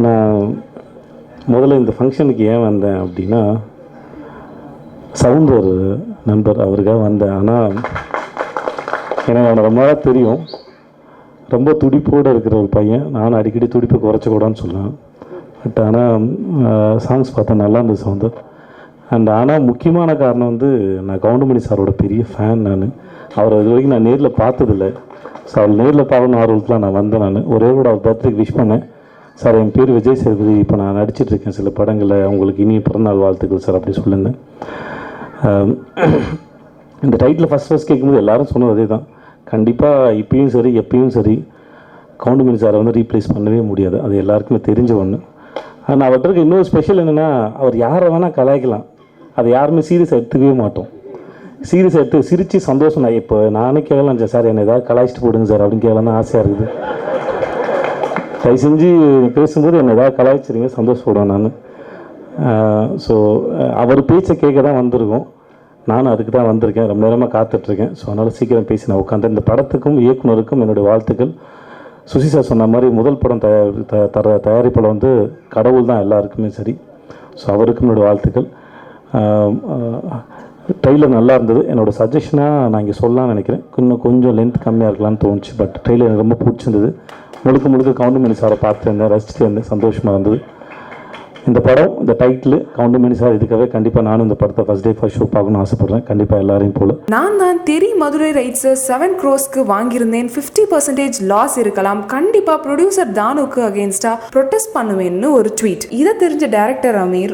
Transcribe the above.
நான் முதல்ல இந்த ஃபங்க்ஷனுக்கு ஏன் வந்தேன் அப்படின்னா, சவுந்தர் நண்பர் அவருக்காக வந்தேன். ஆனால் எனக்கு அவனை ரொம்ப நாளாக தெரியும். ரொம்ப துடிப்போடு இருக்கிற ஒரு பையன். நானும் அடிக்கடி துடிப்பை குறைச்சக்கூடாதுன்னு சொல்லுவேன். பட் ஆனால் சாங்ஸ் பார்த்தா நல்லா இருந்தது சவுந்தர். ஆனால் முக்கியமான காரணம் வந்து, நான் கவுண்டமணி சாரோட பெரிய ஃபேன். அவரை இது வரைக்கும் நான் நேரில் பார்த்ததில்லை. ஸோ அவர் நேரில் பார்க்கணும் ஆர்வத்துலாம் நான் வந்தேன். ஒரே கூட அவர் பர்த்டேக்கு விஷ் பண்ணேன். சார், என் பேர் விஜய் சேதுபதி, இப்போ நான் நடிச்சிட்ருக்கேன் சில படங்களில், உங்களுக்கு இனிய பிறந்தநாள் வாழ்த்துக்கள் சார் அப்படி சொல்லியிருந்தேன். இந்த டைட்டில் ஃபஸ்ட் கேட்கும்போது எல்லோரும் சொன்னது அதே தான். கண்டிப்பாக இப்பயும் சரி எப்பயும் சரி கவுண்டமணி சாரை வந்து ரீப்ளேஸ் பண்ணவே முடியாது. அது எல்லாருக்குமே தெரிஞ்ச ஒன்று. ஆனால் அவர்கிட்ட இருக்க இன்னொரு ஸ்பெஷல் என்னென்னா, அவர் யாரை வேணால் கலாய்க்கலாம். அதை யாருமே சீரியஸாக எடுத்துக்கவே மாட்டோம். சீரியஸாக எடுத்து சிரித்து சந்தோஷம். நான் இப்போ நானே கேட்கலாம் சார், என்னை ஏதாவது கலாய்ச்சிட்டு போடுங்க சார் அப்படின்னு கேட்கலான்னு ஆசையாக இருக்குது. தயவு செஞ்சு பேசும்போது என்னை ஏதாவது கலாய்ச்சிருங்க, சந்தோஷப்படுவேன் நான். ஸோ அவர் பேச்சை கேட்க தான் வந்திருக்கோம். நானும் அதுக்கு தான் வந்திருக்கேன். ரொம்ப நேரமாக காத்துட்ருக்கேன். ஸோ அதனால் சீக்கிரம் பேசி நான் உட்காந்து இந்த படத்துக்கும் இயக்குனருக்கும் என்னுடைய வாழ்த்துக்கள். சுசி சார் சொன்ன மாதிரி முதல் படம் தயாரிப்பில் வந்து கடவுள் தான் எல்லாருக்குமே சரி. ஸோ அவருக்கும் என்னுடைய வாழ்த்துக்கள். ட்ரெய்லர் நல்லா இருந்தது. என்னோடய சஜஷனாக நான் இங்கே சொல்லலாம்னு நினைக்கிறேன். கொஞ்சம் லென்த் கம்மியாக இருக்கலாம்னு தோணுச்சு. பட் ட்ரெய்லர் எனக்கு ரொம்ப பிடிச்சிருந்தது. முழுக்க கவுண்டமணி சாரை பார்த்துட்டு இருந்தேன், ரசிச்சுட்டு இருந்தேன், சந்தோஷமாக இருந்தது. இந்த படம், இந்த டைட்டில் கவுண்டமணி சார், இதுக்காகவே கண்டிப்பாக நானும் இந்த படத்தை ஃபஸ்ட் டே ஃபர்ஸ்ட் ஷோ பார்க்கணும்னு ஆசைப்பட்றேன். கண்டிப்பாக எல்லாரையும் போல. நான் தான் தெரி மதுரை ரைட்ஸை 7 crores வாங்கியிருந்தேன். 50% லாஸ் இருக்கலாம். கண்டிப்பாக ப்ரொடியூசர் தானுக்கு அகேன்ஸ்டாக ப்ரொட்டஸ்ட் பண்ணுவேன்னு ஒரு ட்வீட். இதை தெரிஞ்ச டைரக்டர் அமீர்